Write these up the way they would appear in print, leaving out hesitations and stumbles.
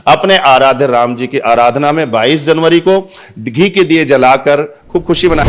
अपने आराध्य राम जी की आराधना में 22 जनवरी को घी के दिए जलाकर खूब खुशी मना।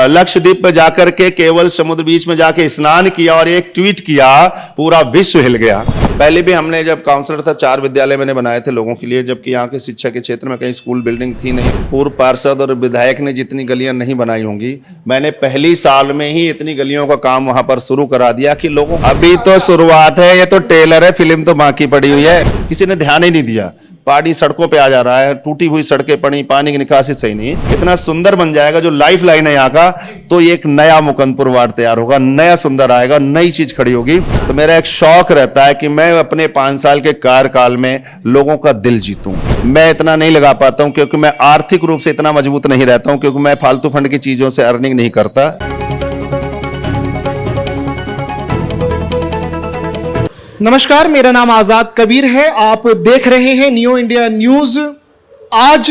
लक्षद्वीप में जाकर के केवल समुद्र बीच में जाके स्नान किया और एक ट्वीट किया, पूरा विश्व हिल गया। पहले भी हमने जब काउंसलर था 4 विद्यालय मैंने बनाए थे लोगों के लिए, जबकि यहाँ के शिक्षा के क्षेत्र में कहीं स्कूल बिल्डिंग थी नहीं। पूर्व पार्षद और विधायक ने जितनी गलियां नहीं बनाई होंगी, मैंने पहली साल में ही इतनी गलियों का काम वहां पर शुरू करा दिया कि लोगों, अभी तो शुरुआत है, ये तो टेलर है, फिल्म तो बाकी पड़ी हुई है। किसी ने ध्यान ही नहीं दिया। पानी सड़कों पे आ जा रहा है, टूटी हुई सड़कें पड़ी, पानी की निकासी सही नहीं है। इतना सुंदर बन जाएगा जो लाइफ लाइन है यहाँ का, तो ये एक नया मुकंदपुर वार्ड तैयार होगा, नया सुंदर आएगा, नई चीज खड़ी होगी। तो मेरा एक शौक रहता है कि मैं अपने 5 साल के कार्यकाल में लोगों का दिल जीतूं। मैं इतना नहीं लगा पाता हूं क्योंकि मैं आर्थिक रूप से इतना मजबूत नहीं रहता हूं, क्योंकि मैं फालतू फंड की चीजों से अर्निंग नहीं करता। नमस्कार, मेरा नाम आजाद कबीर है। आप देख रहे हैं न्यू इंडिया न्यूज। आज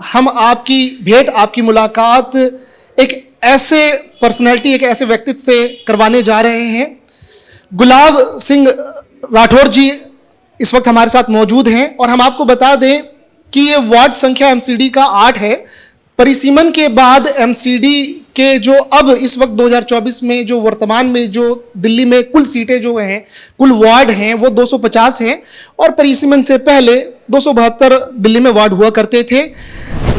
हम आपकी भेंट, आपकी मुलाकात एक ऐसे पर्सनैलिटी, एक ऐसे व्यक्तित्व से करवाने जा रहे हैं। गुलाब सिंह राठौर जी इस वक्त हमारे साथ मौजूद हैं और हम आपको बता दें कि ये वार्ड संख्या एमसीडी का 8 है। परिसीमन के बाद एमसीडी के जो अब इस वक्त 2024 में जो वर्तमान में जो दिल्ली में कुल सीटें जो हैं, कुल वार्ड हैं, वो 250 हैं और परिसीमन से पहले 272 दिल्ली में वार्ड हुआ करते थे।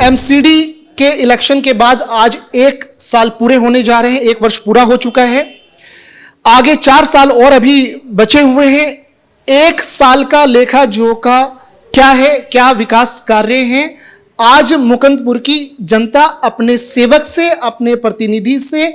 एमसीडी के इलेक्शन के बाद आज 1 साल पूरे होने जा रहे हैं, 1 वर्ष पूरा हो चुका है। आगे 4 साल और अभी बचे हुए हैं। 1 साल का लेखा जोखा क्या है, क्या विकास कार्य हैं, आज मुकंदपुर की जनता अपने सेवक से, अपने प्रतिनिधि से,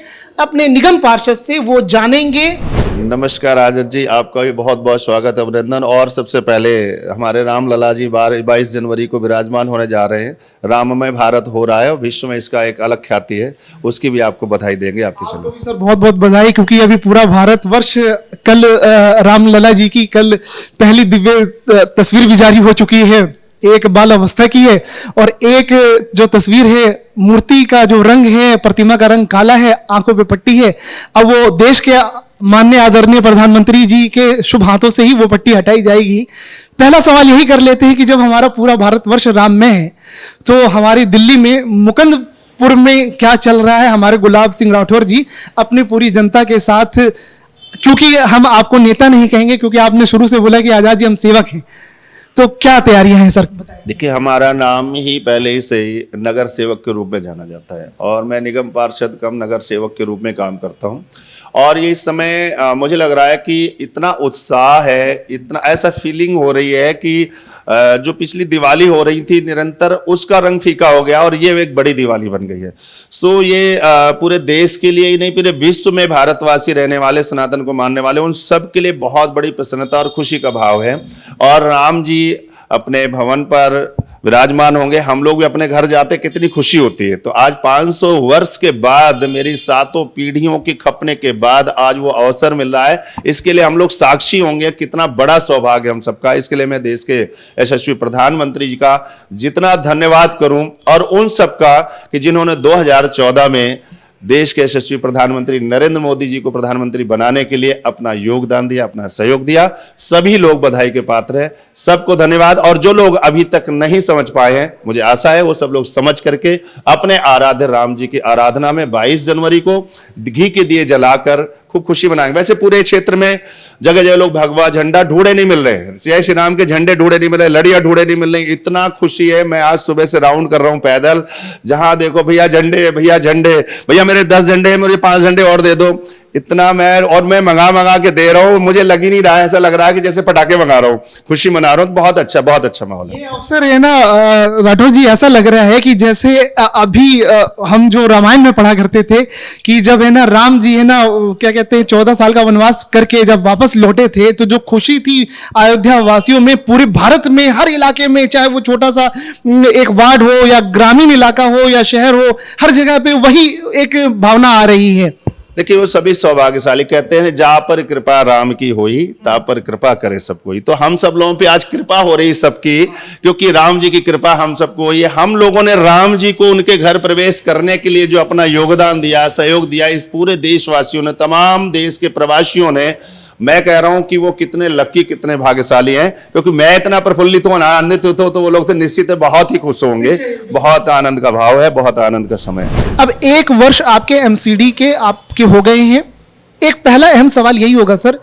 अपने निगम पार्षद से वो जानेंगे। नमस्कार आजाद जी, आपका भी बहुत बहुत स्वागत, अभिनंदन। और सबसे पहले हमारे राम लला जी 22 जनवरी को विराजमान होने जा रहे हैं। राममय भारत हो रहा है, विश्व में इसका एक अलग ख्याति है, उसकी भी आपको बधाई देंगे। आपके चलो सर बहुत बहुत बधाई, क्योंकि अभी पूरा भारत वर्ष कल राम लला जी की कल पहली दिव्य तस्वीर भी जारी हो चुकी है। एक बाल अवस्था की है और एक जो तस्वीर है, मूर्ति का जो रंग है, प्रतिमा का रंग काला है, आंखों पे पट्टी है। अब वो देश के माननीय आदरणीय प्रधानमंत्री जी के शुभ हाथों से ही वो पट्टी हटाई जाएगी। पहला सवाल यही कर लेते हैं कि जब हमारा पूरा भारतवर्ष राममय है, तो हमारी दिल्ली में मुकंदपुर में क्या चल रहा है? हमारे गुलाब सिंह राठौर जी अपनी पूरी जनता के साथ, क्योंकि हम आपको नेता नहीं कहेंगे, क्योंकि आपने शुरू से बोला कि आजाद जी हम सेवक हैं, तो क्या तैयारियां हैं सर? देखिए, हमारा नाम ही पहले ही से ही नगर सेवक के रूप में जाना जाता है और मैं निगम पार्षद कम नगर सेवक के रूप में काम करता हूं। और ये इस समय मुझे लग रहा है कि इतना उत्साह है, इतना ऐसा फीलिंग हो रही है कि जो पिछली दिवाली हो रही थी निरंतर, उसका रंग फीका हो गया और ये एक बड़ी दिवाली बन गई है। सो ये पूरे देश के लिए ही नहीं, पूरे विश्व में भारतवासी रहने वाले, सनातन को मानने वाले, उन सब के लिए बहुत बड़ी प्रसन्नता और खुशी का भाव है। और राम जी अपने भवन पर विराजमान होंगे, हम लोग भी अपने घर जाते, कितनी खुशी होती है। तो आज 500 वर्ष के बाद, मेरी 7 पीढ़ियों के खपने के बाद आज वो अवसर मिल रहा है। इसके लिए हम लोग साक्षी होंगे, कितना बड़ा सौभाग्य हम सबका। इसके लिए मैं देश के यशस्वी प्रधानमंत्री जी का जितना धन्यवाद करूं और उन सबका कि जिन्होंने 2014 में देश के यशस्वी प्रधानमंत्री नरेंद्र मोदी जी को प्रधानमंत्री बनाने के लिए अपना योगदान दिया, अपना सहयोग दिया। सभी लोग बधाई के पात्र हैं, सबको धन्यवाद। और जो लोग अभी तक नहीं समझ पाए हैं, मुझे आशा है वो सब लोग समझ करके अपने आराध्य राम जी की आराधना में 22 जनवरी को घी के दिए जलाकर खूब खुशी मनाएंगे। वैसे पूरे क्षेत्र में जगह जगह लोग भगवा झंडा ढूंढे नहीं मिल रहे हैं, जय श्री राम के झंडे ढूंढे नहीं मिल रहे, लड़ियां ढूंढे नहीं मिल रही। इतना खुशी है, मैं आज सुबह से राउंड कर रहा हूं पैदल, जहां देखो भैया झंडे, भैया झंडे, भैया मेरे 10 झंडे हैं, मुझे 5 झंडे और दे दो। इतना मैं मंगा के दे रहा हूं, मुझे लग ही नहीं रहा है, ऐसा लग रहा है कि जैसे पटाखे मंगा रहा हूं, खुशी मना रहा हूं। बहुत अच्छा माहौल है। ये अवसर है ना राठौर जी, ऐसा लग रहा है कि जैसे अभी हम जो रामायण में पढ़ा करते थे कि जब है ना राम जी है ना, क्या कहते हैं, 14 साल का वनवास करके जब वापस लौटे थे, तो जो खुशी थी अयोध्या वासियों में, पूरे भारत में हर इलाके में, चाहे वो छोटा सा एक वार्ड हो या ग्रामीण इलाका हो या शहर हो, हर जगह पे वही एक भावना आ रही है। देखिए, वो सभी सौभाग्यशाली कहते हैं, जा पर कृपा राम की होई, ता पर कृपा करे सब कोई। तो हम सब लोगों पे आज कृपा हो रही सबकी, क्योंकि राम जी की कृपा हम सबको हुई है। हम लोगों ने राम जी को उनके घर प्रवेश करने के लिए जो अपना योगदान दिया, सहयोग दिया, इस पूरे देशवासियों ने, तमाम देश के प्रवासियों ने मैं कह रहा हूं कि वो कितने लकी, कितने भाग्यशाली हैं, क्योंकि मैं इतना प्रफुल्लित हूं, आनंदित हूं, तो वो लोग तो निश्चित है बहुत ही खुश होंगे। बहुत आनंद का भाव है, बहुत आनंद का समय है। अब 1 वर्ष आपके एमसीडी के आपके हो गए हैं। एक पहला अहम सवाल यही होगा सर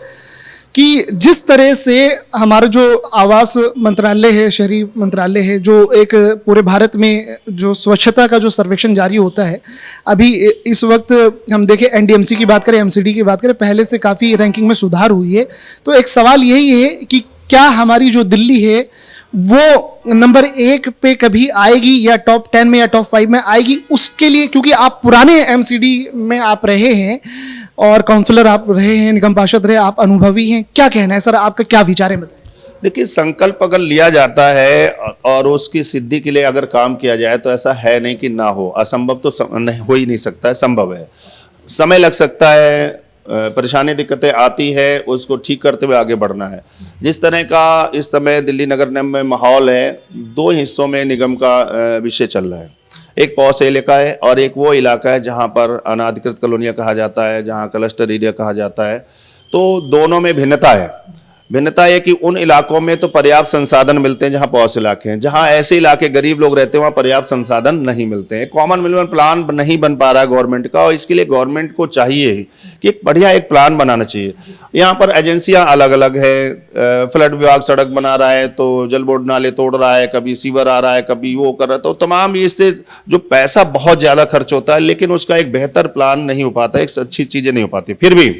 कि जिस तरह से हमारा जो आवास मंत्रालय है, शहरी मंत्रालय है, जो एक पूरे भारत में जो स्वच्छता का जो सर्वेक्षण जारी होता है, अभी इस वक्त हम देखें एनडीएमसी की बात करें, एमसीडी की बात करें, पहले से काफ़ी रैंकिंग में सुधार हुई है। तो एक सवाल यही है कि क्या हमारी जो दिल्ली है वो नंबर 1 पे कभी आएगी, या टॉप 10 में या टॉप 5 में आएगी? उसके लिए, क्योंकि आप पुराने एमसीडी में आप रहे हैं और काउंसलर आप रहे हैं, निगम पार्षद रहे, आप अनुभवी हैं, क्या कहना है सर, आपका क्या विचार है बताइए। देखिए, संकल्प अगर लिया जाता है और उसकी सिद्धि के लिए अगर काम किया जाए तो ऐसा है नहीं कि ना हो। असंभव तो नहीं, हो ही नहीं सकता है, संभव है। समय लग सकता है, परेशानी दिक्कतें आती है, उसको ठीक करते हुए आगे बढ़ना है। जिस तरह का इस समय दिल्ली नगर निगम में माहौल है, 2 हिस्सों में निगम का विषय चल रहा है। एक पॉश इलाका है और एक वो इलाका है जहाँ पर अनाधिकृत कॉलोनियाँ कहा जाता है, जहाँ क्लस्टर एरिया कहा जाता है। तो दोनों में भिन्नता है। भिन्नता है कि उन इलाकों में तो पर्याप्त संसाधन मिलते हैं जहाँ पॉश इलाके हैं, जहाँ ऐसे इलाके गरीब लोग रहते हैं वहाँ पर्याप्त संसाधन नहीं मिलते हैं। कॉमन मिनिमम प्लान नहीं बन पा रहा है गवर्नमेंट का, और इसके लिए गवर्नमेंट को चाहिए कि एक बढ़िया एक प्लान बनाना चाहिए। यहाँ पर एजेंसियाँ अलग अलग है, फ्लड विभाग सड़क बना रहा है तो जल बोर्ड नाले तोड़ रहा है, कभी सीवर आ रहा है, कभी वो कर रहा है, तो तमाम इससे जो पैसा बहुत ज़्यादा खर्च होता है, लेकिन उसका एक बेहतर प्लान नहीं हो पाता, एक अच्छी चीज़ें नहीं हो पाती। फिर भी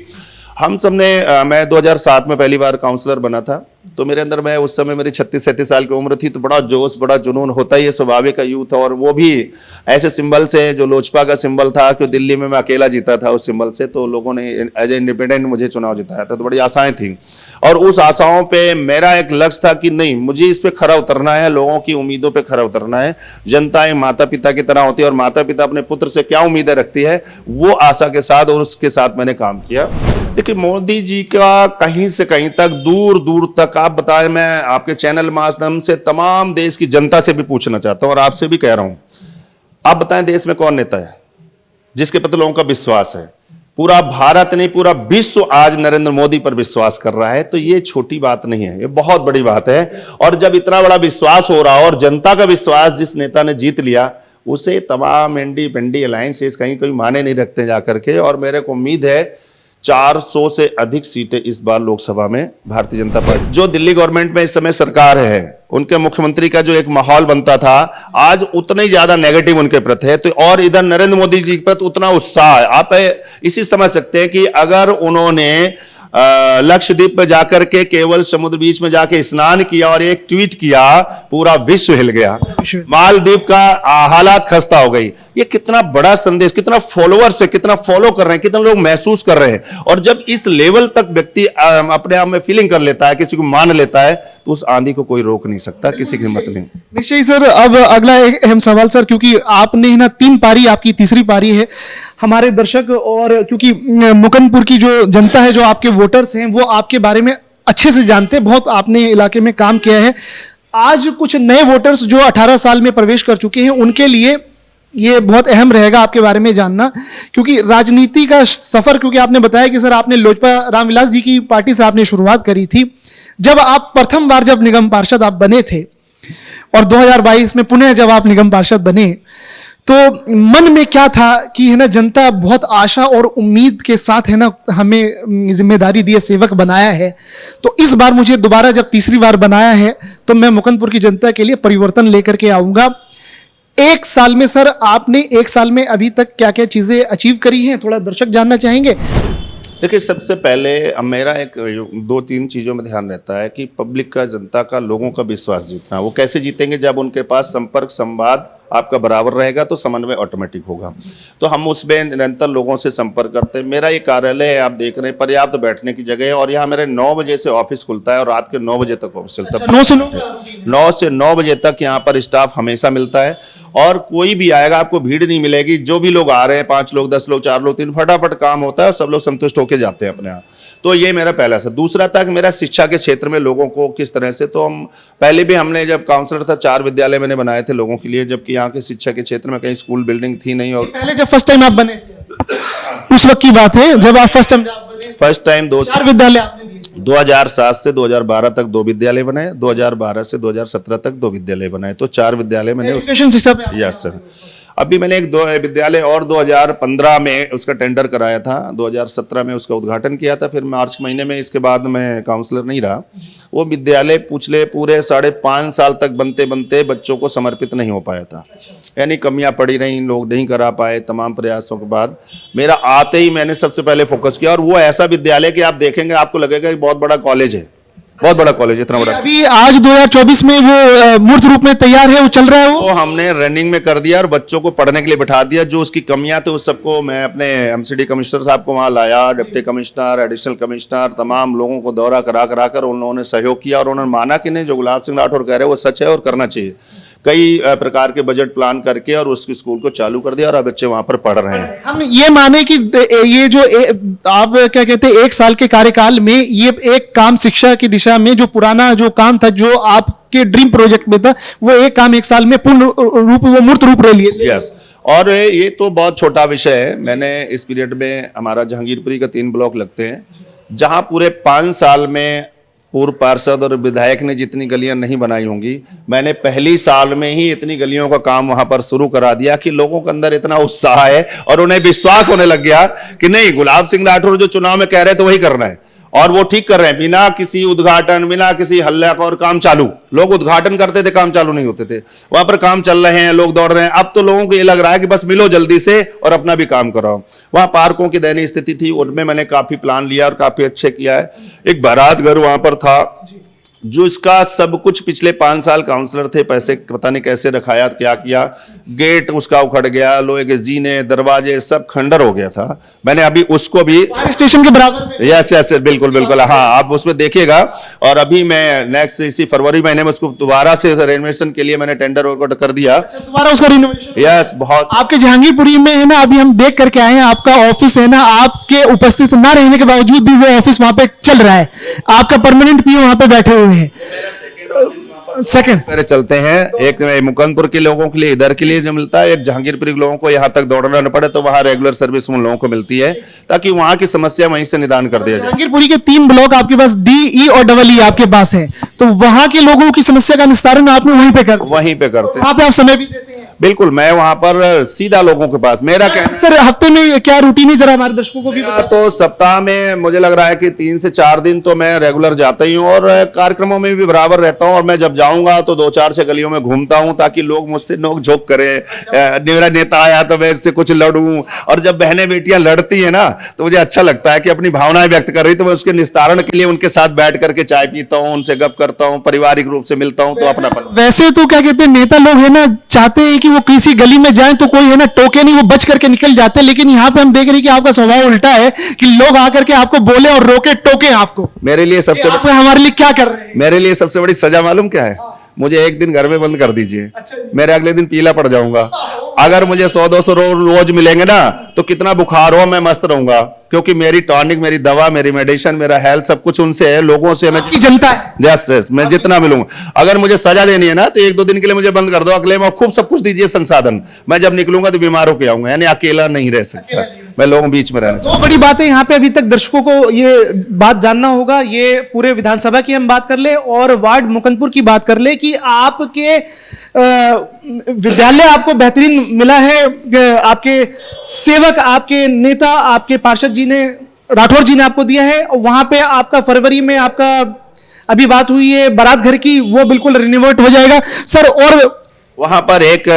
हम सबने, मैं 2007 में पहली बार काउंसलर बना था, तो मेरे अंदर, मैं उस समय मेरी 36-37 साल की उम्र थी, तो बड़ा जोश, बड़ा जुनून होता ही है, स्वाभाविक का यूथ, और वो भी ऐसे सिंबल से जो लोजपा का सिंबल था, कि दिल्ली में मैं अकेला जीता था उस सिंबल से, तो लोगों ने एज ए इंडिपेंडेंट मुझे चुनाव जिताया था, तो बड़ी आशाएं थी। और उस आशाओं पे मेरा एक लक्ष्य था कि नहीं, मुझे इस पे खरा उतरना है, लोगों की उम्मीदों पे खरा उतरना है। जनताएं माता पिता की तरह होती है, और माता पिता अपने पुत्र से क्या उम्मीदें रखती है, वो आशा के साथ और उसके साथ मैंने काम किया। देखिए, मोदी जी का कहीं से कहीं तक, दूर दूर तक, आप बताएं, मैं आपके चैनल माध्यम से तमाम देश की जनता से भी पूछना चाहता हूं और आपसे भी कह रहा हूं, आप बताएं देश में कौन नेता है जिसके प्रति लोगों का विश्वास है? पूरा भारत नहीं, पूरा विश्व आज नरेंद्र मोदी पर विश्वास कर रहा है। तो ये छोटी बात नहीं है, ये बहुत बड़ी बात है। और जब इतना बड़ा विश्वास हो रहा हो और जनता का विश्वास जिस नेता ने जीत लिया, उसे तमाम एनडी पेंडी अलायंसेस कहीं कोई माने नहीं रखते जाकर के। और मेरे को उम्मीद है 400 से अधिक सीटें इस बार लोकसभा में भारतीय जनता पार्टी, जो दिल्ली गवर्नमेंट में इस समय सरकार है, उनके मुख्यमंत्री का जो एक माहौल बनता था, आज उतना ही ज्यादा नेगेटिव उनके प्रति है। तो और इधर नरेंद्र मोदी जी के प्रति उतना उत्साह है। आप इसी समझ सकते हैं कि अगर उन्होंने लक्षद्वीप में जाकर के केवल समुद्र बीच में जाके स्नान किया और एक ट्वीट किया, पूरा विश्व हिल गया। मालदीव का हालात खस्ता हो गई। ये कितना बड़ा संदेश, कितना फॉलोअर्स है, कितना फॉलो कर रहे हैं, कितने लोग महसूस कर रहे हैं। और जब इस लेवल तक व्यक्ति अपने आप में फीलिंग कर लेता है, किसी को मान लेता है, तो उस आंधी को कोई रोक नहीं सकता, किसी की हिम्मत नहीं। निश्चय सर, अब अगला एक अहम सवाल सर, क्योंकि आपने ना 3 पारी, आपकी तीसरी पारी है। हमारे दर्शक और क्योंकि मुकंदपुर की जो जनता है, जो आपके वोटर्स हैं, वो आपके बारे में अच्छे से जानते हैं, बहुत आपने इलाके में काम किया है। आज कुछ नए वोटर्स जो 18 साल में प्रवेश कर चुके हैं, उनके लिए ये बहुत अहम रहेगा आपके बारे में जानना, क्योंकि राजनीति का सफर, क्योंकि आपने बताया कि सर आपने लोजपा रामविलास जी की पार्टी से आपने शुरुआत करी थी। जब आप प्रथम बार जब निगम पार्षद आप बने थे और 2022 में पुनः जब आप निगम पार्षद बने, तो मन में क्या था कि है ना, जनता बहुत आशा और उम्मीद के साथ है ना हमें जिम्मेदारी दी है, सेवक बनाया है। तो इस बार मुझे दोबारा जब तीसरी बार बनाया है, तो मैं मुकंदपुर की जनता के लिए परिवर्तन लेकर के आऊंगा। 1 साल में सर, आपने 1 साल में अभी तक क्या क्या चीजें अचीव करी हैं, थोड़ा दर्शक जानना चाहेंगे। देखिए, सबसे पहले अब मेरा एक 2-3 चीज़ों में ध्यान रहता है कि पब्लिक का, जनता का, लोगों का विश्वास जीतना। वो कैसे जीतेंगे? जब उनके पास संपर्क, संवाद आपका बराबर रहेगा, तो समन्वय ऑटोमेटिक होगा। तो हम उसमें निरंतर लोगों से संपर्क करते हैं। मेरा ये कार्यालय है, आप देख रहे हैं, पर्याप्त बैठने की जगह है, और यहाँ मेरे 9 बजे से ऑफिस खुलता है और रात के 9 बजे तक ऑफिस चलता है। 9 से 9 बजे तक यहाँ पर स्टाफ हमेशा मिलता है, और कोई भी आएगा, आपको भीड़ नहीं मिलेगी। जो भी लोग आ रहे हैं, 5 लोग, 10 लोग, 4 लोग, 3, फटाफट काम होता है, सब लोग संतुष्ट होकर जाते हैं अपने आप। तो ये मेरा पहला से। दूसरा था कि मेरा शिक्षा के क्षेत्र में लोगों को किस तरह से, तो हम पहले भी, हमने जब काउंसलर था, 4 विद्यालय मैंने बनाए थे लोगों के लिए, जबकि यहाँ के शिक्षा के क्षेत्र में कहीं स्कूल बिल्डिंग थी नहीं। और पहले जब फर्स्ट टाइम आप बने थे, उस वक्त की बात है, जब आप फर्स्ट टाइम 2 4 विद्यालय आपने 2007 से 2012 तक 2 विद्यालय बनाए, 2012 से 2017 तक 2 विद्यालय बनाए, तो 4 विद्यालय मैंने एजुकेशन शिक्षा पे यस सर। अभी मैंने एक 2 विद्यालय और 2015 में उसका टेंडर कराया था, 2017 में उसका उद्घाटन किया था, फिर मार्च महीने में। इसके बाद मैं काउंसलर नहीं रहा। वो विद्यालय पिछले पूरे 5.5 साल तक बनते बनते बच्चों को समर्पित नहीं हो पाया था, यानी कमियां पड़ी रहीं, लोग नहीं करा पाए। तमाम प्रयासों के बाद मेरा आते ही मैंने सबसे पहले फोकस किया, और वो ऐसा विद्यालय कि आप देखेंगे आपको लगेगा कि बहुत बड़ा कॉलेज है, बहुत बड़ा कॉलेज, इतना बड़ा। अभी आज 2024 में वो मूर्त रूप में तैयार है, वो चल रहा है, वो हमने रनिंग में कर दिया और बच्चों को पढ़ने के लिए बिठा दिया। जो उसकी कमियां थी उस सबको मैं अपने एमसीडी कमिश्नर साहब को वहां लाया, डिप्टी कमिश्नर, एडिशनल कमिश्नर, तमाम लोगों को दौरा करा कर उन्होंने सहयोग किया, और उन्होंने माना कि नहीं, जो गुलाब सिंह राठौर कह रहे हैं वो सच है और करना चाहिए। कई प्रकार के बजट प्लान करके और उसकी स्कूल को चालू कर दिया, और अब बच्चे वहां पर पढ़ रहे हैं। हम ये माने कि ये जो आप क्या कहते हैं 1 साल के कार्यकाल में ये एक काम शिक्षा की दिशा में जो पुराना जो काम था, जो आपके ड्रीम प्रोजेक्ट में था, वो एक काम 1 साल में पूर्ण रूप, वो मूर्त रूप ले लिए। यस, और ये तो बहुत छोटा विषय है। मैंने इस पीरियड में, हमारा जहांगीरपुरी का 3 ब्लॉक लगते हैं, जहां पूरे 5 साल में पूर्व पार्षद और विधायक ने जितनी गलियां नहीं बनाई होंगी, मैंने पहली साल में ही इतनी गलियों का काम वहां पर शुरू करा दिया कि लोगों के अंदर इतना उत्साह है और उन्हें विश्वास होने लग गया कि नहीं, गुलाब सिंह राठौर जो चुनाव में कह रहे थे वही करना है, और वो ठीक कर रहे हैं। बिना किसी उद्घाटन, बिना किसी हल्ला का, और काम चालू। लोग उद्घाटन करते थे, काम चालू नहीं होते थे। वहां पर काम चल रहे हैं, लोग दौड़ रहे हैं। अब तो लोगों को ये लग रहा है कि बस मिलो जल्दी से और अपना भी काम कराओ। वहां पार्कों की दयनीय स्थिति थी, उनमें मैंने काफी प्लान लिया और काफी अच्छे किया है। एक बारात घर वहां पर था, जो इसका सब कुछ पिछले 5 साल काउंसलर थे, पैसे पता नहीं कैसे रखाया, क्या किया, गेट उसका उखड़ गया, लोहे के जीने, दरवाजे सब खंडर हो गया था। मैंने अभी उसको भी स्टेशन के बराबर, यस यस बिल्कुल बिल्कुल, हाँ, आप उसमें देखिएगा। और अभी मैं नेक्स्ट इसी फरवरी महीने में उसको दोबारा से रेनोवेशन के लिए मैंने टेंडर वर्कआउट कर दिया। दोबारा उसका रिनोवेशन, यस, बहुत। आपके जहांगीरपुरी में है ना, अभी हम देख करके आए हैं, आपका ऑफिस है ना, आपके उपस्थित ना रहने के बावजूद भी वो ऑफिस वहां पे चल रहा है। आपका परमानेंट पीओ वहां पे बैठे हुए हैं। सेकंड मेरे चलते हैं, एक मुकंदपुर के लोगों के लिए इधर के लिए जो मिलता है, एक जहांगीरपुरी के लोगों को यहाँ तक दौड़ना न पड़े, तो वहाँ रेगुलर सर्विस उन लोगों को मिलती है, ताकि वहाँ की समस्या वहीं से निदान कर दिया जाए। जहांगीरपुरी के 3 ब्लॉक आपके पास D, E और EE आपके पास है, तो वहाँ के लोगों की समस्या का निस्तारण आपने वहीं पे करते हैं। वहाँ पे आप समय भी देते हैं? बिल्कुल, मैं वहां पर सीधा लोगों के पास, मेरा क्या सर, हफ्ते में क्या रूटीन है, जरा हमारे दर्शकों को भी बताओ। तो सप्ताह में मुझे लग रहा है कि 3 से 4 दिन तो मैं रेगुलर जाता ही हूँ, और कार्यक्रमों में भी बराबर रहता हूँ। और मैं जब जाऊंगा तो 2-4 से गलियों में घूमता हूँ, ताकि लोग मुझसे नोक झोंक करें, मेरा नेता आया तो मैं इससे कुछ लड़ूं। और जब बहनें बेटियां लड़ती है ना, तो मुझे अच्छा लगता है कि अपनी भावनाएं व्यक्त कर रही, तो मैं उसके निस्तारण के लिए उनके साथ बैठ करके चाय पीता हूँ, उनसे गप करता हूँ, पारिवारिक रूप से मिलता हूँ, तो अपनापन। वैसे तो क्या कहते हैं, नेता लोग है ना, चाहते हैं कि वो किसी गली में जाएं तो कोई है ना टोके नहीं, वो बच करके निकल जाते हैं। लेकिन यहाँ पे हम देख रहे हैं कि आपका स्वभाव उल्टा है, कि लोग आकर के आपको बोले और रोके, टोके आपको। मेरे लिए सबसे हमारे लिए क्या कर रहे हैं? मेरे लिए सबसे बड़ी सजा मालूम क्या है? मुझे एक दिन घर में बंद कर दीजिए, मेरे अगले दिन पीला पड़ जाऊंगा। अगर मुझे 100-200 रोज मिलेंगे ना, तो कितना बुखार हो, मैं मस्त रहूंगा, क्योंकि मेरी टॉनिक, मेरी दवा, मेरी मेडिसिन, मेरा हेल्थ सब कुछ उनसे है, लोगों से। मैं जनता है, यस यस, मैं जितना मिलूंगा। अगर मुझे सजा देनी है ना, तो 1-2 दिन के लिए मुझे बंद कर दो, अगले में खूब सब कुछ दीजिए संसाधन। मैं जब निकलूंगा तो बीमार होकर आऊंगा, यानी अकेला नहीं रह सकता, मैं लोगों के बीच में रहना चाहता हूं। तो बड़ी बात है यहाँ पे, अभी तक दर्शकों को ये बात जानना होगा। ये पूरे विधानसभा की हम बात कर ले और वार्ड मुकंदपुर की बात कर ले, कि आपके विद्यालय आपको बेहतरीन मिला है, आपके सेवक, आपके नेता, आपके पार्षद जी ने, राठौर जी ने आपको दिया है। वहां पे आपका फरवरी में आपका अभी बात हुई है बारात घर की, वो बिल्कुल रिनोवेट हो जाएगा सर। और वहां पर एक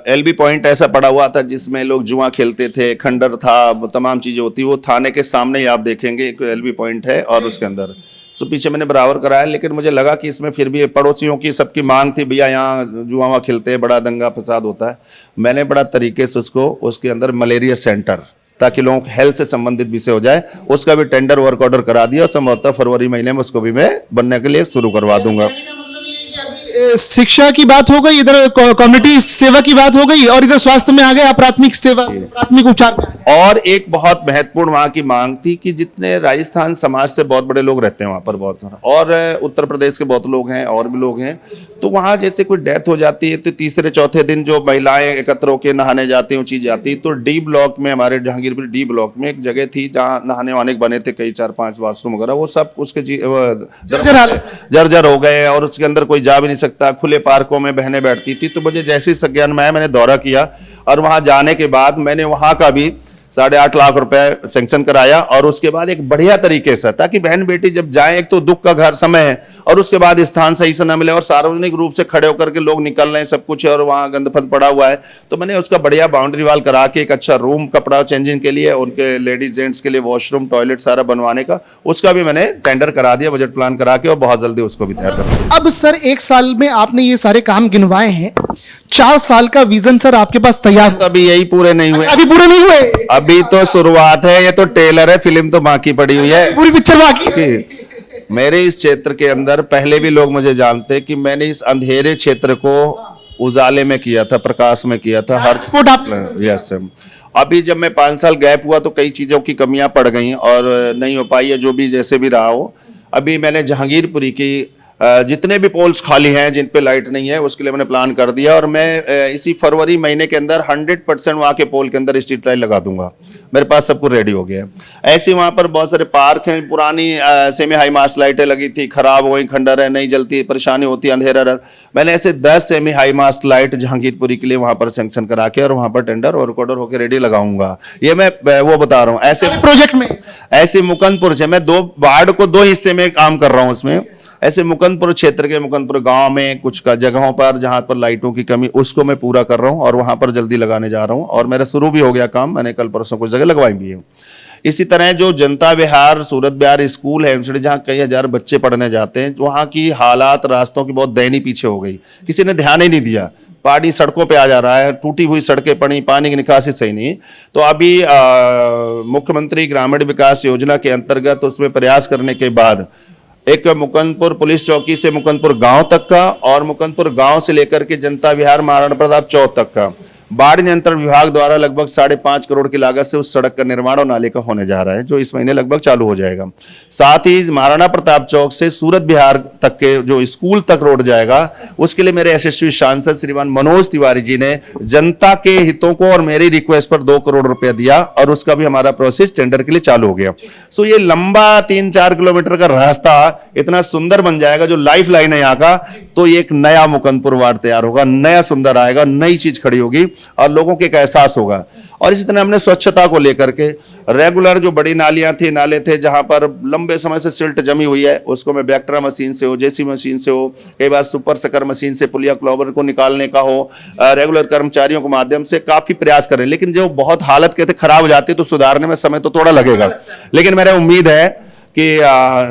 एलबी पॉइंट ऐसा पड़ा हुआ था जिसमें लोग जुआ खेलते थे, खंडर था, तमाम चीजें होती, वो थाने के सामने ही आप देखेंगे एक एलबी पॉइंट है, और उसके अंदर सो पीछे मैंने बराबर कराया। लेकिन मुझे लगा कि इसमें फिर भी पड़ोसियों की सबकी मांग थी, भैया यहाँ जुआ खेलते हैं, बड़ा दंगा फसाद होता है। मैंने बड़ा तरीके से उसके अंदर मलेरिया सेंटर, ताकि लोगों को हेल्थ से संबंधित विषय हो जाए, उसका भी टेंडर वर्क ऑर्डर करा दिया, और संभवतः फरवरी महीने में उसको भी मैं बनने के लिए शुरू करवा दूंगा। शिक्षा की बात हो गई, इधर कम्युनिटी सेवा की बात हो गई, और इधर स्वास्थ्य में आ गए, प्राथमिक सेवा, प्राथमिक उपचार में आ गए। और एक बहुत महत्वपूर्ण वहाँ की मांग थी कि जितने राजस्थान समाज से बहुत बड़े लोग रहते हैं वहाँ पर, बहुत सारा, और उत्तर प्रदेश के बहुत लोग हैं और भी लोग हैं, तो वहाँ जैसे कोई डेथ हो जाती है तो तीसरे चौथे दिन जो महिलाएं एकत्र होकर नहाने जाती हैं, ऊँची जाती, तो डी ब्लॉक में, हमारे जहांगीरपुर डी ब्लॉक में एक जगह थी जहाँ नहाने वाने बने थे, कई 4-5 वाशरूम वगैरह, वो सब उसके जर्जर हो गए और उसके अंदर कोई जा भी नहीं सकता, खुले पार्कों में बहनें बैठती थी। तो मुझे जैसे ही संज्ञान में आया, मैंने दौरा किया और वहाँ जाने के बाद मैंने वहाँ का भी 8.5 लाख रुपए सैंक्शन कराया, और उसके बाद एक बढ़िया तरीके से, ताकि बहन बेटी जब जाए, एक तो दुख का घर समय है और उसके बाद स्थान सही से न मिले और सार्वजनिक रूप से खड़े होकर के लोग निकल रहे हैं, सब कुछ है और वहाँ गंदफंद पड़ा हुआ है, तो मैंने उसका बढ़िया बाउंड्री वाल करा के एक अच्छा रूम, कपड़ा चेंजिंग के लिए, उनके लेडीज जेंट्स के लिए वॉशरूम, टॉयलेट सारा बनवाने का, उसका भी मैंने टेंडर करा दिया, बजट प्लान करा के, और बहुत जल्दी उसको भी तैयार कर दिया। अब सर 1 साल में आपने ये सारे काम गिनवाए हैं, 4 साल का विजन सर आपके पास तैयार, तो अभी यही पूरे नहीं हुए, अभी पूरे नहीं हुए, अभी तो शुरुआत है, ये तो टेलर है, फिल्म तो बाकी पड़ी हुई है, पूरी पिक्चर बाकी है। मेरे इस क्षेत्र के अंदर पहले भी लोग मुझे जानते हैं कि मैंने इस अंधेरे क्षेत्र को उजाले में किया था, प्रकाश में किया था, हर एक्सपोर्ट आप यस। अभी जब मैं 5 साल गैप हुआ तो कई चीजों की कमियां पड़ गई और नहीं हो पाई है, जो भी जैसे भी रहा हो। अभी मैंने जहांगीरपुरी की जितने भी पोल्स खाली हैं जिन पे लाइट नहीं है, उसके लिए मैंने प्लान कर दिया, और मैं इसी फरवरी महीने के अंदर 100% वहाँ के पोल के अंदर स्ट्रीट लाइट लगा दूंगा। मेरे पास सब कुछ रेडी हो गया है। ऐसे वहाँ पर बहुत सारे पार्क हैं, पुरानी सेमी हाई मास्ट लाइटें लगी थी, खराब हो गई, खंडर है, नहीं जलती, परेशानी होती, अंधेरा रहा। मैंने ऐसे 10 semi high mast light Jahangirpuri के लिए वहाँ पर सैंक्शन करा के और वहाँ पर टेंडर और रिकॉर्डर होकर रेडी लगाऊंगा। ये मैं वो बता रहा हूँ। ऐसे प्रोजेक्ट में ऐसे मुकंदपुर से मैं 2 वार्ड को 2 हिस्से में काम कर रहा हूँ उसमें। ऐसे मुकंदपुर क्षेत्र के मुकंदपुर गांव में कुछ का जगहों पर जहां पर लाइटों की कमी, उसको मैं पूरा कर रहा हूं और वहां पर जल्दी लगाने जा रहा हूं, और मेरा शुरू भी हो गया काम, मैंने कल परसों कुछ जगह लगवाई भी है। इसी तरह जो जनता विहार, सूरत विहार स्कूल है जहाँ कई हजार बच्चे पढ़ने जाते हैं, वहाँ की हालात रास्तों की बहुत दयनीय पीछे हो गई, किसी ने ध्यान ही नहीं दिया, पानी सड़कों पे आ जा रहा है, टूटी हुई सड़कें पड़ी, पानी की निकासी सही नहीं। तो अभी मुख्यमंत्री ग्रामीण विकास योजना के अंतर्गत उसमें प्रयास करने के बाद एक मुकंदपुर पुलिस चौकी से मुकंदपुर गांव तक का, और मुकंदपुर गांव से लेकर के जनता विहार महाराणा प्रताप चौक तक का बाढ़ नियंत्रण विभाग द्वारा लगभग 5.5 करोड़ की लागत से उस सड़क का निर्माण और नाले का होने जा रहा है, जो इस महीने लगभग चालू हो जाएगा। साथ ही महाराणा प्रताप चौक से सूरत विहार तक के जो स्कूल तक रोड जाएगा, उसके लिए मेरे यशस्वी सांसद श्रीमान मनोज तिवारी जी ने जनता के हितों को और मेरी रिक्वेस्ट पर 2 करोड़ रुपया दिया, और उसका भी हमारा प्रोसेस टेंडर के लिए चालू हो गया। सो ये लंबा 3-4 किलोमीटर का रास्ता इतना सुंदर बन जाएगा, जो लाइफ लाइन है यहाँ का, तो एक नया मुकंदपुर वार्ड तैयार होगा, नया सुंदर आएगा, नई चीज खड़ी होगी और लोगों के एक एहसास होगा। और इसी तरह हमने स्वच्छता को लेकर के रेगुलर जो बड़ी नालियां थी, नाले थे, जहां पर लंबे समय से सिल्ट जमी हुई है, उसको मैं बैक्ट्रा मशीन से हो, जेसी मशीन से हो, कई बार सुपर सकर मशीन से पुलिया क्लॉबर को निकालने का हो, रेगुलर कर्मचारियों के माध्यम से काफी प्रयास करें। लेकिन जो बहुत हालत कहते खराब हो जाती है, तो सुधारने में समय तो थोड़ा लगेगा, लेकिन मेरा उम्मीद है कि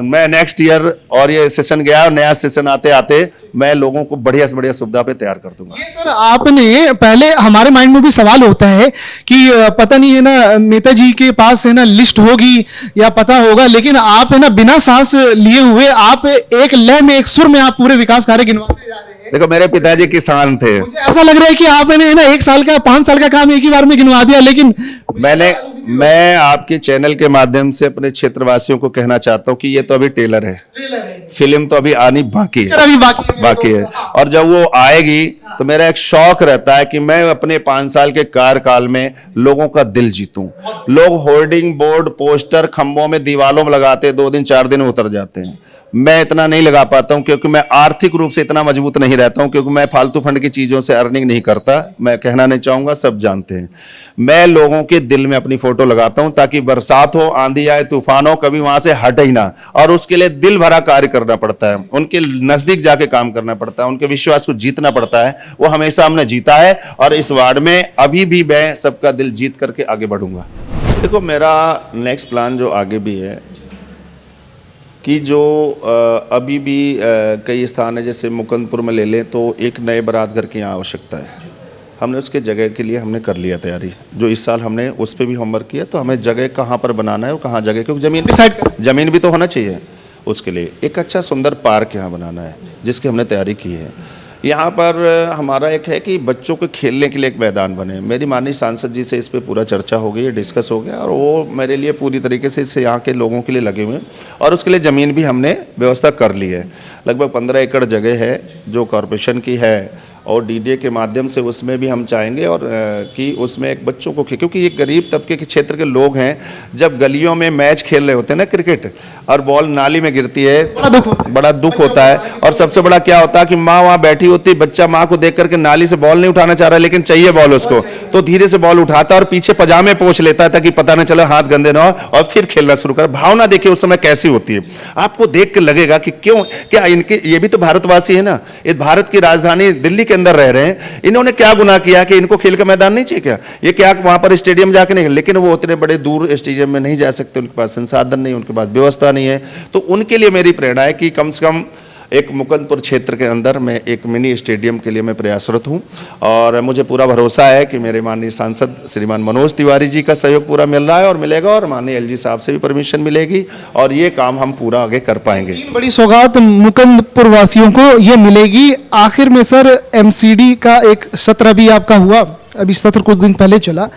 मैं नेक्स्ट ईयर, और ये सेशन गया और नया सेशन आते आते मैं लोगों को बढ़िया से बढ़िया सुविधा पे तैयार कर दूंगा। ये सर आपने, पहले हमारे माइंड में भी सवाल होता है कि पता नहीं है ना नेताजी के पास है ना लिस्ट होगी या पता होगा, लेकिन आप है ना बिना सांस लिए हुए आप एक लय में, एक सुर में आप पूरे विकास कार्य गिनवाते जा रहे हैं। देखो, मेरे पिताजी किसान थे, मुझे ऐसा लग रहा है कि आपने ना 1 साल का 5 साल का काम एक ही बार में गिनवा दिया। लेकिन मैं आपके चैनल के माध्यम से अपने क्षेत्रवासियों को कहना चाहता हूँ कि ये तो अभी टेलर है, फिल्म तो अभी आनी बाकी है, अभी बाकी है। और जब वो आएगी तो मेरा एक शौक रहता है कि मैं अपने 5 साल के कार्यकाल में लोगों का दिल जीतूं। लोग होर्डिंग बोर्ड, पोस्टर खंभों में, दीवालों में लगाते 2 दिन 4 दिन में उतर जाते हैं। मैं इतना नहीं लगा पाता हूं, क्योंकि मैं आर्थिक रूप से इतना मजबूत नहीं रहता हूं, क्योंकि मैं फालतू फंड की चीजों से अर्निंग नहीं करता। मैं कहना नहीं चाहूंगा, सब जानते हैं। मैं लोगों के दिल में अपनी फोटो लगाता हूं, ताकि बरसात हो, आंधी आए, तूफान हो, कभी वहां से हटे ही ना। और उसके लिए दिल भरा कार्य करना पड़ता है, उनके नजदीक जाके काम करना पड़ता है, उनके विश्वास को जीतना पड़ता है। वो हमेशा हमने जीता है, और इस वार्ड में अभी भी मैं सबका दिल जीत करके आगे बढ़ूंगा। देखो, मेरा नेक्स्ट प्लान जो आगे भी है कि जो अभी भी कई स्थान है, जैसे मुकंदपुर में ले लें तो एक नए बारात घर की यहाँ आवश्यकता है। हमने उसके जगह के लिए हमने कर लिया तैयारी, जो इस साल हमने उस पर भी होमवर्क किया। तो हमें जगह कहाँ पर बनाना है और कहाँ जगह, क्योंकि जमीन भी तो होना चाहिए। उसके लिए एक अच्छा सुंदर पार्क यहाँ बनाना है, जिसकी हमने तैयारी की है। यहाँ पर हमारा एक है कि बच्चों के खेलने के लिए एक मैदान बने। मेरी माननीय सांसद जी से इस पे पूरा चर्चा हो गई, डिस्कस हो गया और वो मेरे लिए पूरी तरीके से इससे यहाँ के लोगों के लिए लगे हुए हैं और उसके लिए ज़मीन भी हमने व्यवस्था कर ली है। लगभग 15 एकड़ जगह है जो कॉरपोरेशन की है और डीडीए के माध्यम से उसमें भी हम चाहेंगे और कि उसमें एक बच्चों को, क्योंकि ये गरीब तबके के क्षेत्र के लोग हैं, जब गलियों में मैच खेल रहे होते हैं ना क्रिकेट और बॉल नाली में गिरती है, बड़ा दुख होता है। और सबसे बड़ा क्या होता है कि माँ वहाँ बैठी होती है, बच्चा माँ को देख करके नाली से बॉल नहीं उठाना चाह रहा लेकिन चाहिए बॉल उसको, तो धीरे से बॉल उठाता है और पीछे पजामे पोंछ लेता है ताकि पता ना चले हाथ गंदे ना हो और फिर खेलना शुरू कर। भावना देखिए उस समय कैसी होती है, आपको देख के लगेगा कि क्यों, क्या इनके, ये भी तो भारतवासी है ना, इस भारत की राजधानी दिल्ली के अंदर रह रहे हैं, इन्होंने क्या गुनाह किया कि इनको खेल का मैदान नहीं चाहिए क्या? ये क्या वहां पर स्टेडियम जाके नहीं, लेकिन वो उतने बड़े दूर स्टेडियम में नहीं जा सकते, उनके पास संसाधन नहीं, उनके पास व्यवस्था नहीं है। तो उनके लिए मेरी प्रेरणा है कि कम से कम एक मुकुंदपुर क्षेत्र के अंदर मैं एक मिनी स्टेडियम के लिए मैं प्रयासरत हूं और मुझे पूरा भरोसा है कि मेरे माननीय सांसद श्रीमान मनोज तिवारी जी का सहयोग पूरा मिल रहा है और मिलेगा और माननीय एलजी साहब से भी परमिशन मिलेगी और ये काम हम पूरा आगे कर पाएंगे। बड़ी सौगात मुकुंदपुर वासियों को ये मिलेगी। आखिर में सर, एमसीडी का एक सत्र भी आपका हुआ, अभी सत्र कुछ दिन पहले चला,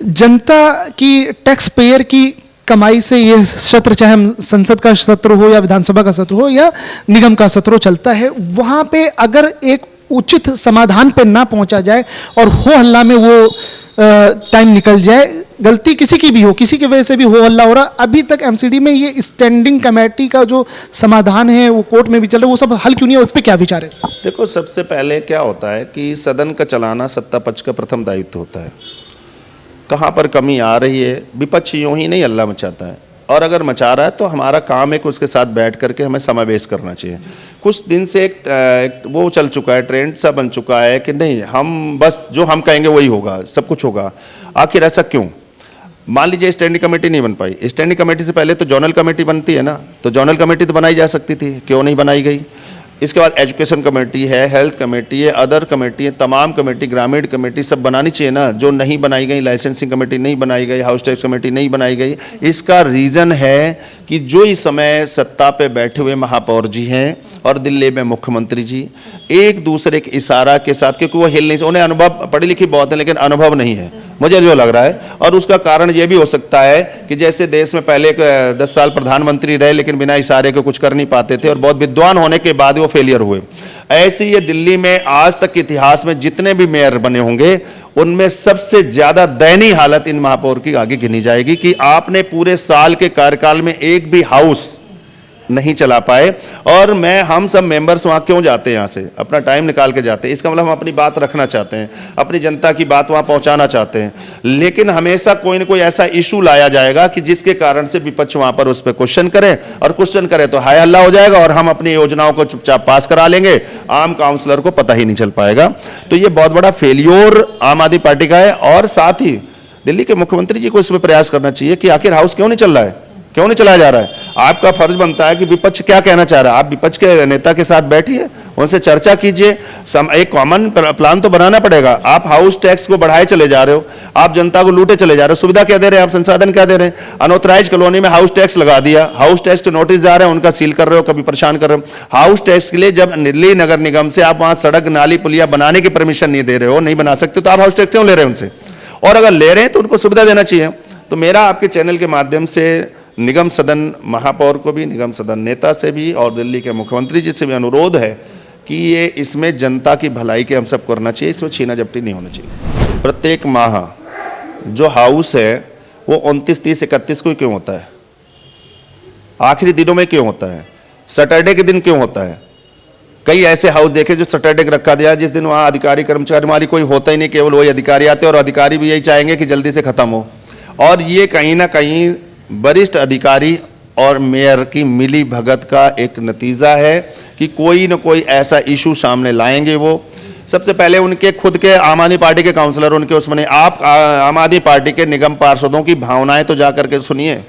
जनता की, टैक्स पेयर की कमाई से ये सत्र, चाहे हम संसद का सत्र हो या विधानसभा का सत्र हो या निगम का सत्र हो, चलता है। वहाँ पे अगर एक उचित समाधान पे ना पहुँचा जाए और हो हल्ला में वो टाइम निकल जाए, गलती किसी की भी हो, किसी की वजह से भी हो हल्ला हो रहा, अभी तक एमसीडी में ये स्टैंडिंग कमेटी का जो समाधान है वो कोर्ट में भी चल रहा है, वो सब हल क्यों नहीं है, उस पर क्या विचार है? देखो, सबसे पहले क्या होता है कि सदन का चलाना सत्ता पक्ष का प्रथम दायित्व होता है। कहाँ पर कमी आ रही है, विपक्ष यूं ही नहीं हल्ला मचाता है और अगर मचा रहा है तो हमारा काम है कि उसके साथ बैठ करके हमें समावेश करना चाहिए। कुछ दिन से एक वो चल चुका है, ट्रेंड सा बन चुका है कि नहीं, हम बस जो हम कहेंगे वही होगा, सब कुछ होगा। आखिर ऐसा क्यों? मान लीजिए स्टैंडिंग कमेटी नहीं बन पाई, स्टैंडिंग कमेटी से पहले तो जोनल कमेटी बनती है ना, तो जोनल कमेटी तो बनाई जा सकती थी, क्यों नहीं बनाई गई? इसके बाद एजुकेशन कमेटी है, हेल्थ कमेटी है, अदर कमेटी है, तमाम कमेटी, ग्रामीण कमेटी सब बनानी चाहिए ना, जो नहीं बनाई गई। लाइसेंसिंग कमेटी नहीं बनाई गई, हाउस टैक्स कमेटी नहीं बनाई गई। इसका रीज़न है कि जो इस समय सत्ता पे बैठे हुए महापौर जी हैं और दिल्ली में मुख्यमंत्री जी एक दूसरे के इशारा के साथ, क्योंकि वो हिल नहीं, उन्हें अनुभव, पढ़ी लिखी बहुत है लेकिन अनुभव नहीं है, मुझे जो लग रहा है। और उसका कारण ये भी हो सकता है कि जैसे देश में पहले 10 साल प्रधानमंत्री रहे लेकिन बिना इशारे के कुछ कर नहीं पाते थे और बहुत विद्वान होने के बाद वो फेलियर हुए, ऐसे ये दिल्ली में आज तक के इतिहास में जितने भी मेयर बने होंगे उनमें सबसे ज्यादा दयनीय हालत इन महापौर की आगे गिनी जाएगी कि आपने पूरे साल के कार्यकाल में एक भी हाउस नहीं चला पाए। और हम सब मेंबर्स वहाँ क्यों जाते हैं, यहाँ से अपना टाइम निकाल के जाते हैं, इसका मतलब हम अपनी बात रखना चाहते हैं, अपनी जनता की बात वहाँ पहुँचाना चाहते हैं, लेकिन हमेशा कोई ना कोई ऐसा इशू लाया जाएगा कि जिसके कारण से विपक्ष वहाँ पर उस पर क्वेश्चन करें और क्वेश्चन करें तो हाय हल्ला हो जाएगा और हम अपनी योजनाओं को चुपचाप पास करा लेंगे, आम काउंसलर को पता ही नहीं चल पाएगा। तो ये बहुत बड़ा फेलियर आम आदमी पार्टी का है और साथ ही दिल्ली के मुख्यमंत्री जी को इसमें प्रयास करना चाहिए कि आखिर हाउस क्यों नहीं चल रहा है, क्यों नहीं चलाया जा रहा है। आपका फर्ज बनता है कि विपक्ष क्या कहना चाह रहा है, आप विपक्ष के नेता के साथ बैठिए, उनसे चर्चा कीजिए, एक कॉमन प्लान तो बनाना पड़ेगा। आप हाउस टैक्स को बढ़ाए चले जा रहे हो, आप जनता को लूटे चले जा रहे हो, सुविधा क्या दे रहे हैं आप, संसाधन क्या दे रहे हैं? अनऑथराइज कॉलोनी में हाउस टैक्स लगा दिया, हाउस टैक्स के नोटिस जा रहे हैं, उनका सील कर रहे हो, कभी परेशान कर रहे हो। हाउस टैक्स के लिए जब दिल्ली नगर निगम से आप वहां सड़क नाली पुलिया बनाने की परमिशन नहीं दे रहे हो, नहीं बना सकते, तो आप हाउस टैक्स क्यों ले रहे हैं उनसे? और अगर ले रहे हैं तो उनको सुविधा देना चाहिए। तो मेरा आपके चैनल के माध्यम से निगम सदन महापौर को भी, निगम सदन नेता से भी और दिल्ली के मुख्यमंत्री जी से भी अनुरोध है कि ये इसमें जनता की भलाई के हम सब करना चाहिए, इसमें छीना झपटी नहीं होना चाहिए। प्रत्येक माह जो हाउस है वो 29, 30, 31 को क्यों होता है? आखिरी दिनों में क्यों होता है? सैटरडे के दिन क्यों होता है? कई ऐसे हाउस देखे जो सैटरडे को रखा दिया, जिस दिन वहाँ अधिकारी कर्मचारी हमारी कोई होता ही नहीं, केवल वही अधिकारी आते हैं और अधिकारी भी यही चाहेंगे कि जल्दी से खत्म हो। और ये कहीं ना कहीं वरिष्ठ अधिकारी और मेयर की मिली भगत का एक नतीजा है कि कोई न कोई ऐसा इशू सामने लाएंगे। वो सबसे पहले उनके खुद के आम आदमी पार्टी के काउंसलर उनके उसमें, आप आम आदमी पार्टी के निगम पार्षदों की भावनाएं तो जा करके सुनिए।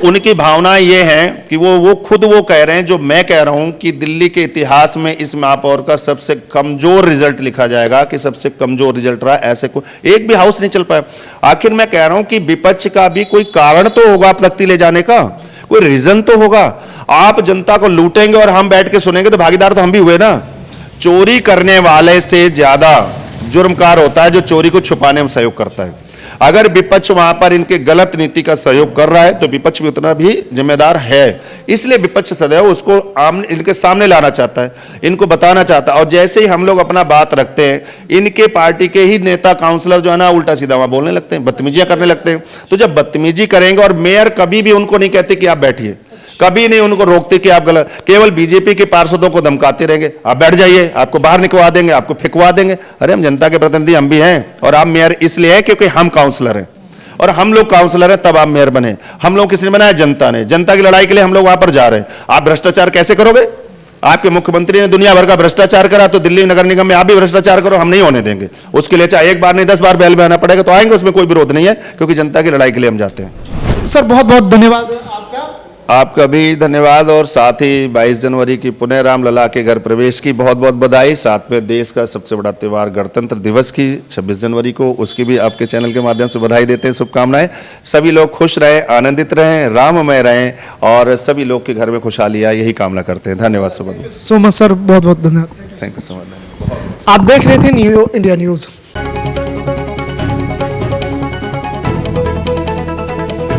उनकी भावनाएं ये हैं कि वो खुद वो कह रहे हैं, जो मैं कह रहा हूं कि दिल्ली के इतिहास में इस महापौर का सबसे कमजोर रिजल्ट लिखा जाएगा कि सबसे कमजोर रिजल्ट रहा, ऐसे को एक भी हाउस नहीं चल पाया। आखिर मैं कह रहा हूं कि विपक्ष का भी कोई कारण तो होगा तख्ती ले जाने का, कोई रीजन तो होगा। आप जनता को लूटेंगे और हम बैठ के सुनेंगे तो भागीदार तो हम भी हुए ना। चोरी करने वाले से ज्यादा जुर्मकार होता है जो चोरी को छुपाने में सहयोग करता है। अगर विपक्ष वहां पर इनके गलत नीति का सहयोग कर रहा है तो विपक्ष भी उतना भी जिम्मेदार है। इसलिए विपक्ष सदैव उसको इनके सामने लाना चाहता है, इनको बताना चाहता है। और जैसे ही हम लोग अपना बात रखते हैं, इनके पार्टी के ही नेता काउंसलर जो है ना उल्टा सीधा वहां बोलने लगते हैं, बदतमीजियां करने लगते हैं। तो जब बदतमीजी करेंगे, और मेयर कभी भी उनको नहीं कहते कि आप बैठिए, कभी नहीं उनको रोकते कि आप गलत, केवल बीजेपी के पार्षदों को धमकाते रहेंगे, आप बैठ जाइए, आपको बाहर निकलवा देंगे, आपको फेंकवा देंगे। अरे हम जनता के प्रतिनिधि हम भी हैं, और आप मेयर इसलिए हैं क्योंकि हम काउंसलर हैं, और हम लोग काउंसलर हैं तब आप मेयर बने। हम लोग किसने बनाया? जनता ने। जनता की लड़ाई के लिए हम लोग वहां पर जा रहे हैं। आप भ्रष्टाचार कैसे करोगे? आपके मुख्यमंत्री ने दुनिया भर का भ्रष्टाचार करा, तो दिल्ली नगर निगम में आप भी भ्रष्टाचार करो, हम नहीं होने देंगे। उसके लिए चाहे एक बार नहीं 10 बार बैल में आना पड़ेगा, तो आएंगे, उसमें कोई विरोध नहीं है, क्योंकि जनता की लड़ाई के लिए हम जाते हैं। सर बहुत बहुत धन्यवाद आपका। आपका भी धन्यवाद, और साथ ही 22 जनवरी की पुनः रामलला के घर प्रवेश की बहुत बहुत बधाई। साथ में देश का सबसे बड़ा त्यौहार गणतंत्र दिवस की 26 जनवरी को, उसकी भी आपके चैनल के माध्यम से बधाई देते हैं, शुभकामनाएं। सभी लोग खुश रहें, आनंदित रहें, राममय रहें, और सभी लोग के घर में खुशहाली आए, यही कामना करते हैं। धन्यवाद सुबह। सो मच सर, बहुत बहुत धन्यवाद। Thank you so much. आप देख रहे थे न्यू इंडिया न्यूज़।